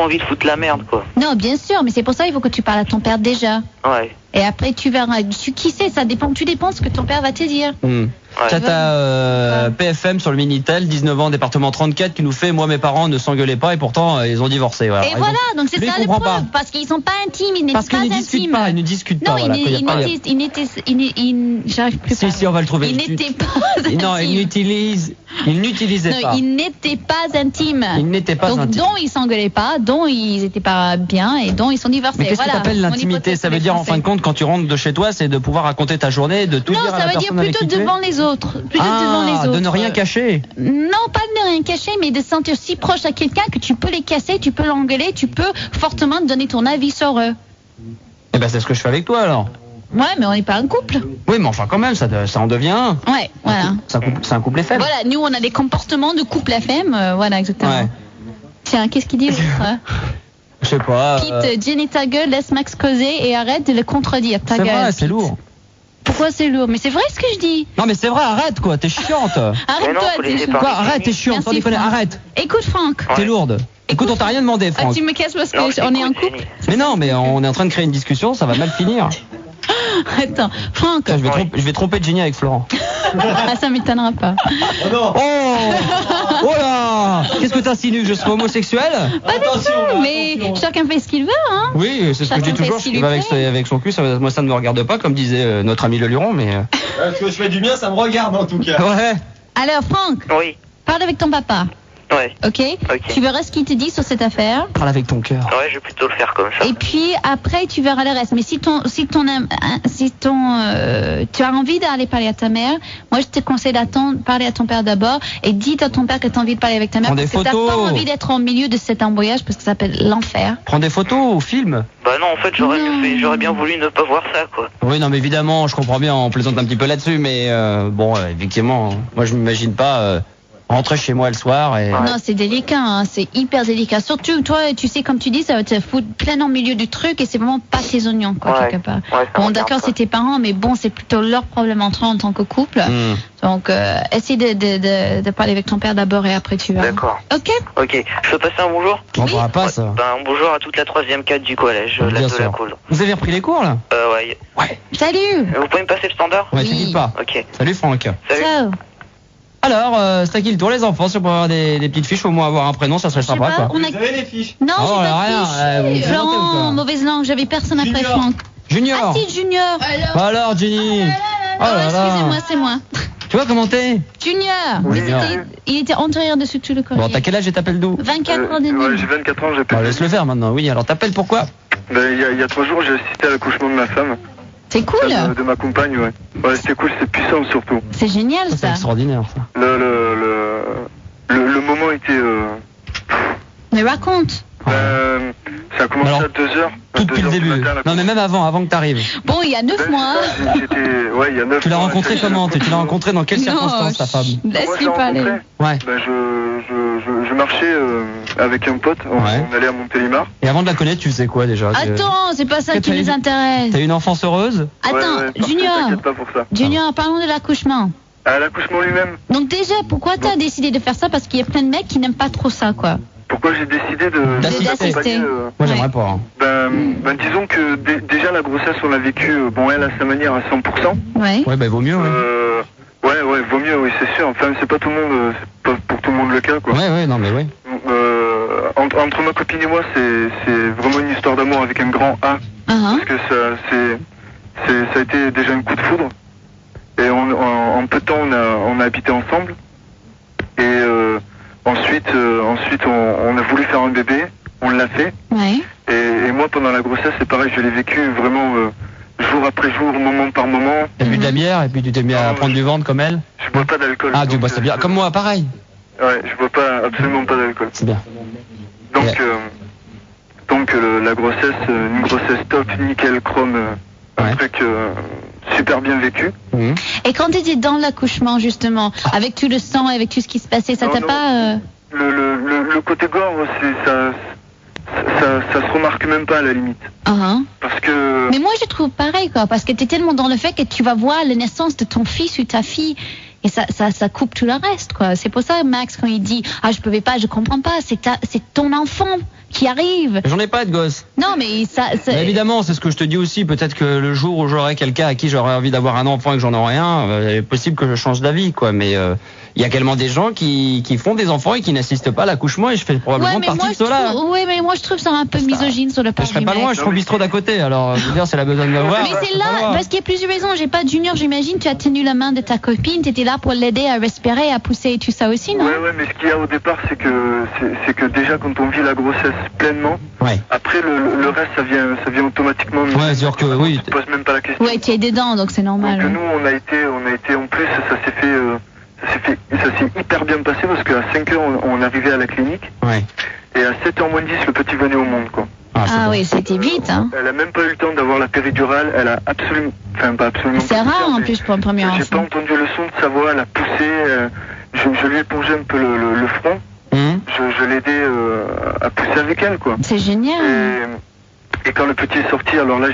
envie de foutre la merde, quoi. Non, bien sûr, mais c'est pour ça il faut que tu parles à ton père déjà. Ouais. Et après tu verras. Qui sait, ça dépend. Tu dépends ce que ton père va te dire. T'as PFM sur le Minitel, 19 ans, département 34, qui nous fait moi mes parents ne s'engueulaient pas et pourtant ils ont divorcé. Voilà. Et voilà, donc c'est ça le problème. Parce qu'ils sont pas intimes, ils n'étaient pas intimes. Ils ne discutent pas. Non, j'arrive plus. Si, on va le trouver. Ils n'étaient pas intimes. Non, ils n'utilisaient pas. Ils n'étaient pas intimes. Ils n'étaient pas intimes. Dont ils s'engueulaient pas, dont ils étaient pas bien et dont ils sont divorcés. Mais qu'est-ce que t'appelles l'intimité? Ça veut dire en fin de compte quand tu rentres de chez toi, c'est de pouvoir raconter ta journée, de tout dire à la personne avec qui tu es. Non, ça veut dire plutôt devant les autres. De ne rien cacher. Non, pas de ne rien cacher, mais de se sentir si proche à quelqu'un que tu peux les casser, tu peux l'engueuler, tu peux fortement donner ton avis sur eux. Eh ben c'est ce que je fais avec toi alors. Ouais, mais on n'est pas un couple. Oui, mais enfin quand même, ça en devient un. Ouais, voilà. C'est un couple FM. Voilà, nous on a des comportements de couple FM, voilà exactement. Ouais. Tiens, qu'est-ce qu'il dit Je sais pas. Pete, Jenny ta gueule, laisse Max causer et arrête de le contredire. Ta gueule. C'est vrai, c'est lourd. Pourquoi c'est lourd? Mais c'est vrai ce que je dis. Non mais c'est vrai, arrête quoi, t'es chiante. Arrête-toi, t'es chiante. Quoi, arrête, t'es chiante, sans déconner, arrête. Écoute Franck. T'es lourde. Écoute, on t'a rien demandé, Franck. Tu me casses parce qu'on est en couple. Mais non, mais on est en train de créer une discussion, ça va mal finir. Attends, Franck. Je vais tromper Jenny avec Florent. Ça m'étonnera pas. Oh là! Qu'est-ce que t'insinues que je serais homosexuel? Pas du tout, mais chacun fait ce qu'il veut, hein. Oui, c'est ce que je dis toujours. Ce qui va avec son cul, moi ça ne me regarde pas, comme disait notre ami Le Luron, mais. Ce que je fais du mien, ça me regarde en tout cas. Ouais. Alors Franck. Oui. Parle avec ton papa. Ouais. Ok. Tu verras ce qu'il te dit sur cette affaire. Parle avec ton cœur. Ouais, je vais plutôt le faire comme ça. Et puis après, tu verras le reste. Mais si tu as envie d'aller parler à ta mère, moi je te conseille d'attendre, parler à ton père d'abord et dis à ton père que tu as envie de parler avec ta mère. Prends parce des que photos. T'as pas envie d'être au milieu de cet embrouillage parce que ça s'appelle l'enfer. Prends des photos ou filme. Bah non, en fait j'aurais bien voulu ne pas voir ça quoi. Oui, non mais évidemment, je comprends bien, on plaisante un petit peu là-dessus, mais bon, effectivement, moi je m'imagine pas. rentrer chez moi le soir et... Non, c'est délicat, hein, c'est hyper délicat. Surtout, toi, tu sais, comme tu dis, ça va te foutre plein en milieu du truc et c'est vraiment pas tes oignons, quoi, quelque part. Bon, d'accord, c'est tes parents, mais bon, c'est plutôt leur problème en tant que couple. Donc, essaye de parler avec ton père d'abord et après tu vas. D'accord. Ok. Je peux passer un bonjour? On pourra pas, ça. Bonjour à toute la 3e 4 du collège, la de la cool. Vous avez repris les cours, là? Ouais. Salut. Vous pouvez me passer le standard? Ouais, t'inquiète pas. Ok. Salut, Franck. Salut. Ciao. Alors, c'est à qui le tour, les enfants? Si on peut avoir des petites fiches, au moins avoir un prénom, ça serait sympa, quoi. Vous avez les fiches? Non, Oh, j'ai pas de rien, fiche. Florent, mauvaise langue, j'avais personne après Franck. Junior. Ah si, Junior. Alors, Jenny. Oh là là. Excusez-moi, c'est moi. Tu vois comment t'es? Junior. Il était antérieur dessus tout le collège. Bon, t'as quel âge et t'appelles d'où? 24 ans de Ouais, j'ai 24 ans, Bon, laisse le faire maintenant, oui. Alors, t'appelles pourquoi? Il y a 3 jours, j'ai assisté à l'accouchement de ma femme. C'est cool. De ma compagne, ouais. Ouais, c'était cool, c'est puissant surtout. C'est génial, C'est ça. extraordinaire, ça. Le moment était... Mais raconte. Ça a commencé à 2h. Tout depuis le début. Non, mais même avant que t'arrives. Bon, il y a 9 mois. Ouais, il y a 9 mois. Tu l'as rencontré comment? Tu l'as rencontré dans quelles circonstances, ta femme? Laisse-lui parler. Ouais. Je marchais avec un pote, on allait à Montélimar. Et avant de la connaître, tu faisais quoi déjà? Attends, c'est pas ça qui nous intéresse. T'as eu une enfance heureuse? Attends, Junior. T'inquiète pas pour ça. Junior, parlons de l'accouchement. À l'accouchement lui-même. Donc déjà, pourquoi t'as décidé de faire ça? Parce qu'il y a plein de mecs qui n'aiment pas trop ça, quoi. Pourquoi j'ai décidé d'assister? Moi, j'aimerais pas. Disons que déjà la grossesse, on l'a vécue, elle à sa manière à 100%. Ouais. Ouais, vaut mieux, ouais, vaut mieux, oui, c'est sûr. Enfin, c'est pas tout le monde, c'est pas pour tout le monde le cas, quoi. Ouais, non, mais ouais. Entre ma copine et moi, c'est vraiment une histoire d'amour avec un grand A. Parce que ça a été déjà un coup de foudre. Et en peu de temps, on a habité ensemble. Et ensuite, on a voulu faire un bébé. On l'a fait. Ouais. Et moi, pendant la grossesse, c'est pareil, je l'ai vécu vraiment jour après jour, moment par moment. T'as bu de la bière et puis tu t'es mis à prendre du ventre comme elle? Je bois pas d'alcool. Ah, tu bois ça bien. Comme moi, pareil. Ouais, je bois absolument pas d'alcool. C'est bien. Donc la grossesse, une grossesse top, nickel, chrome, un truc super bien vécu. Et quand tu étais dans l'accouchement, justement, avec tout le sang, avec tout ce qui se passait, ça t'a pas... Le côté gore, ça se remarque même pas à la limite. Parce que... Mais moi je trouve pareil, quoi, parce que t'es tellement dans le fait que tu vas voir la naissance de ton fils ou ta fille, et ça coupe tout le reste, quoi. C'est pour ça, Max, quand il dit « Ah, je pouvais pas, je comprends pas », c'est ton enfant qui arrive. J'en ai pas de gosse. Non, mais ça... Mais évidemment, c'est ce que je te dis aussi. Peut-être que le jour où j'aurai quelqu'un à qui j'aurais envie d'avoir un enfant et que j'en aurai un, il est possible que je change d'avis, quoi. Mais il y a également des gens qui font des enfants et qui n'assistent pas à l'accouchement, et je fais probablement partie de cela. Oui, mais moi je trouve ça un peu misogyne sur le part. Je serais pas loin, je suis au bistrot d'à côté, alors je veux dire, c'est la besoin de me voir. Mais c'est là, parce qu'il y a plusieurs raisons. J'ai pas de Junior, j'imagine, tu as tenu la main de ta copine, tu étais là pour l'aider à respirer, à pousser et tout ça aussi, non? Ouais, mais ce qu'il y a au départ, c'est que déjà quand on vit la grossesse pleinement, après le reste ça vient automatiquement. Ouais, c'est-à-dire que oui. Tu poses même pas la question. Ouais, tu es dedans, donc c'est normal. Donc nous on a été en plus, ça s'est hyper bien passé parce qu'à 5h on arrivait à la clinique. Ouais. Et à 7h moins 10 le petit venait au monde, quoi. Ah oui, c'était vite, hein. Elle a même pas eu le temps d'avoir la péridurale, elle a pas absolument. C'est rare en plus pour un premier enfant. J'ai pas entendu le son de sa voix, elle a poussé, je lui ai plongé un peu le front. Je l'ai aidé à pousser avec elle, quoi. C'est génial. Et quand le petit est sorti, alors là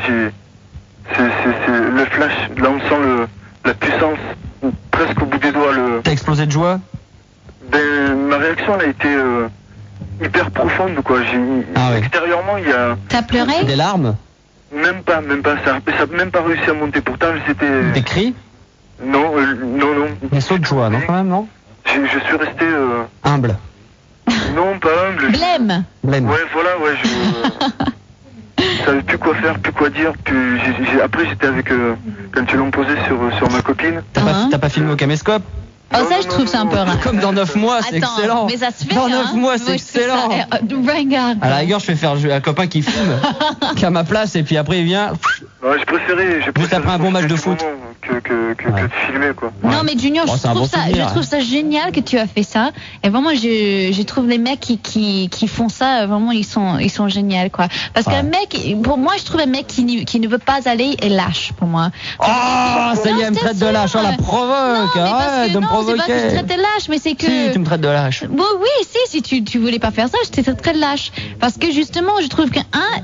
c'est le flash, là on sent la puissance presque au bout des doigts. T'as explosé de joie? Ma réaction elle a été hyper profonde, quoi. Extérieurement il y a... T'as pleuré? Des larmes? Même pas, ça a même pas réussi à monter. Pourtant c'était... Des cris? Non. Des sauts de joie, non, quand même, non? Je suis resté... Humble? Non, pas humble. Blême. Ouais, voilà, je savais plus quoi faire, plus quoi dire. Après j'étais avec... quand tu l'as posé sur ma copine. T'as pas filmé au caméscope? Oh, ça, je trouve ça un peu rare. Comme dans 9 mois, c'est excellent. Mais ça se fait, dans 9 mois, c'est excellent. À la rigueur, je vais faire un copain qui filme, qui est à ma place, et puis après il vient. Ouais, je préférais juste après un bon match de foot. que de filmer, quoi. Non, mais Junior, je trouve ça génial que tu as fait ça. Et vraiment, je trouve les mecs qui font ça, vraiment, ils sont géniaux, quoi. Parce qu'un mec, pour moi, je trouve un mec qui ne veut pas aller est lâche, pour moi. Ça y est, elle me traite de lâche, on la provoque. Arrête de me provoquer. Non, c'est pas que je traite de lâche, mais c'est que... Si, tu me traites de lâche. Bon, oui, si tu voulais pas faire ça, je t'ai très lâche. Parce que justement, je trouve que,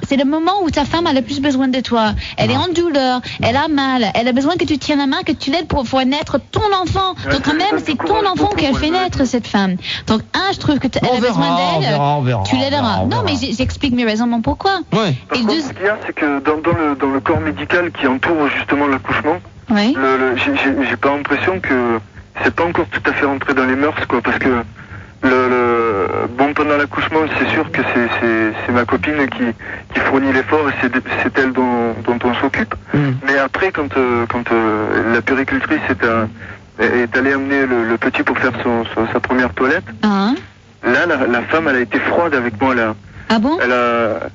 c'est le moment où ta femme a le plus besoin de toi. Elle est en douleur, elle a mal, elle a besoin que tu tiennes la main, que tu l'aides pour naître ton enfant. Donc quand même, c'est ton enfant qu'elle fait naître, cette femme. Donc je trouve que elle a besoin d'elle. On verra. Tu l'aideras. Non, mais j'explique mes raisons pourquoi. Oui. Par contre, ce qu'il y a, c'est que dans le corps médical qui entoure justement l'accouchement, j'ai pas l'impression que c'est pas encore tout à fait rentré dans les mœurs, quoi, parce que bon, pendant l'accouchement, c'est sûr que c'est ma copine qui fournit l'effort et c'est elle dont on s'occupe. Mais après, quand la puéricultrice est allée amener le petit pour faire sa première toilette, là, la femme, elle a été froide avec moi, là. Ah bon? Elle a...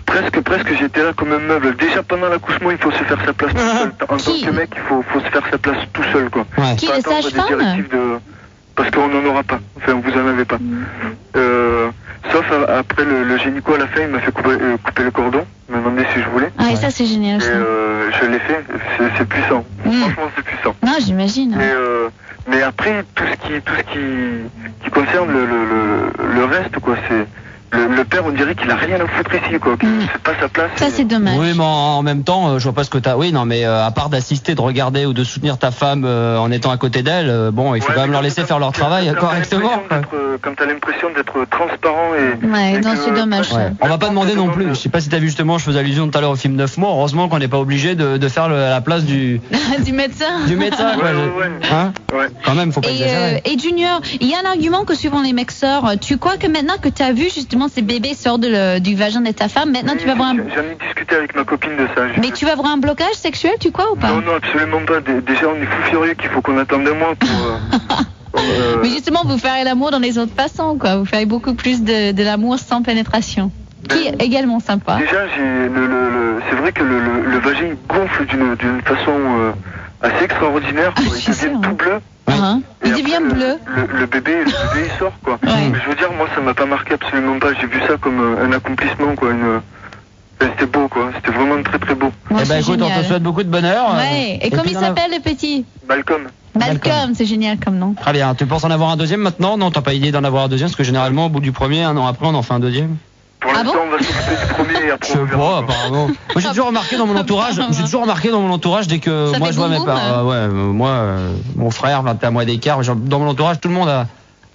Presque, j'étais là comme un meuble. Déjà, pendant l'accouchement, il faut se faire sa place tout seul. En tant que mec, il faut se faire sa place tout seul, quoi. Qui, les sages-femmes? Parce qu'on n'en aura pas. Enfin, vous en avez pas. Sauf après le gynéco à la fin, il m'a fait couper le cordon. Il m'a demandé si je voulais. Ah, et ça, c'est génial. Et je l'ai fait. C'est puissant. Franchement, c'est puissant. Non, j'imagine. Mais après, tout ce qui concerne le reste, quoi, c'est... Le père, on dirait qu'il a rien à foutre ici, quoi. C'est pas sa place. Ça, c'est dommage. Oui, mais en même temps, je vois pas ce que t'as. Oui, non, mais à part d'assister, de regarder ou de soutenir ta femme en étant à côté d'elle, bon, il faut quand même leur laisser faire leur travail correctement. Quand t'as l'impression d'être transparent et. Ouais, non, c'est dommage. Ouais. On va pas demander non plus. Je sais pas si t'as vu justement, je faisais allusion tout à l'heure au film 9 mois. Heureusement qu'on n'est pas obligé de faire la place du. Du médecin. Du médecin, quoi. Hein? Ouais. Quand même, faut pas exagérer. Et Junior, il y a un argument que souvent les mecs sortent. Tu crois que maintenant que t'as vu justement ces bébés sortent du vagin de ta femme, maintenant tu vas avoir un... J'en ai discuté avec ma copine de ça. Mais tu vas avoir un blocage sexuel, tu crois, ou pas? Non, absolument pas. Déjà, on est fou furieux qu'il faut qu'on attende un mois pour... Mais justement, vous ferez l'amour dans les autres façons, quoi. Vous ferez beaucoup plus de l'amour sans pénétration. Qui est également sympa. Déjà, c'est vrai que le vagin gonfle d'une façon assez extraordinaire. Il devient tout bleu. Il devient bleu. Le bébé il sort, quoi. Mais je veux dire, moi ça m'a pas marqué absolument pas. J'ai vu ça comme un accomplissement, quoi. C'était beau, quoi. C'était vraiment très très beau. Ouais, eh ben écoute, on te souhaite beaucoup de bonheur. Ouais. Et comment il s'appelle le petit? Malcolm, c'est génial comme nom. Très bien. Tu penses en avoir un deuxième maintenant? Non, t'as pas idée d'en avoir un deuxième, parce que généralement au bout du premier, un an après, on en fait un deuxième. Pour l'instant, on va s'occuper du premier et après on verra. Apparemment. Moi, j'ai toujours remarqué dans mon entourage, dès que ça moi je vois mes parents, mon frère, 21 mois d'écart, dans mon entourage, tout le monde a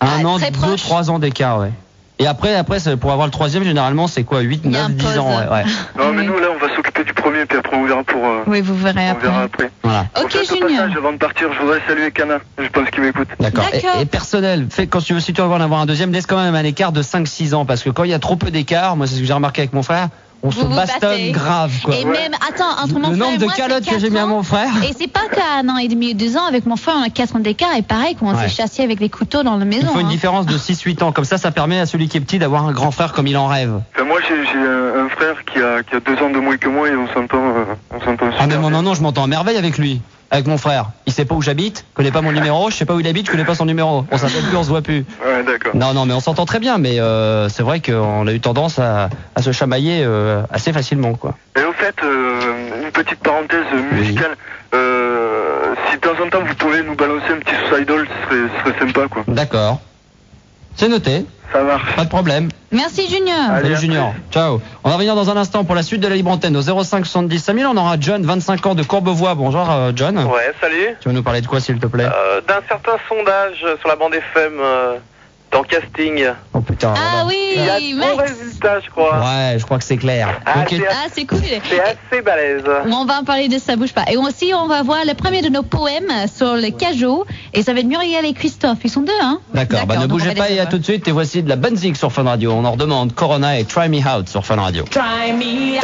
1 an, 2, 3 ans d'écart, ouais. Et après, pour avoir le troisième, généralement, c'est quoi, 8, 9, 10 ans, ouais. Non, mais nous, là, on va s'occuper du premier, puis après, on verra pour... oui, vous verrez après. On verra après. Voilà. Ok, Junior. Avant de partir, je voudrais saluer Cana. Je pense qu'il m'écoute. D'accord. Et personnel, si tu veux en avoir un deuxième, laisse quand même un écart de 5-6 ans, parce que quand il y a trop peu d'écart, moi, c'est ce que j'ai remarqué avec mon frère, on se bastonne grave, quoi. Et même, attends, entre mon frère et moi, le nombre de calottes que j'ai mis à mon frère. Et c'est pas qu'à 1 an et demi ou 2 ans, avec mon frère, on a 4 ans d'écart, et pareil, on s'est chassé avec les couteaux dans la maison. Il faut une différence de 6-8 ans, comme ça permet à celui qui est petit d'avoir un grand frère comme il en rêve. Enfin, moi, j'ai un frère qui a 2 ans de moins que moi, et on s'entend super. Ah, mais non, je m'entends à merveille avec lui. Avec mon frère. Il sait pas où j'habite, connaît pas mon numéro, je sais pas où il habite, je connais pas son numéro. On s'appelle plus, on se voit plus. Ouais, d'accord. Non, mais on s'entend très bien, mais c'est vrai qu'on a eu tendance à se chamailler assez facilement, quoi. Et au fait, une petite parenthèse musicale. Si de temps en temps vous pouvez nous balancer un petit Suicidal, ce serait sympa, quoi. D'accord. C'est noté. Ça marche. Pas de problème. Merci Junior. Salut Junior. Ciao. On va revenir dans un instant pour la suite de la libre antenne au 05 70 5000. On aura John, 25 ans de Courbevoie. Bonjour John. Ouais, salut. Tu vas nous parler de quoi s'il te plaît? D'un certain sondage sur la bande FM dans Casting. Oh putain. Ah oui, il y a de bons résultats, je crois. Ouais, je crois que c'est clair. C'est cool. C'est assez balèze. On va en parler de ça, bouge pas. Et aussi, on va voir le premier de nos poèmes sur le Cajot. Et ça va être Muriel et Christophe. Ils sont 2, hein? D'accord. Ne bougez pas et à tout de suite. Et voici de la bonne zik sur Fun Radio. On en redemande Corona et Try Me Out sur Fun Radio. Try me out.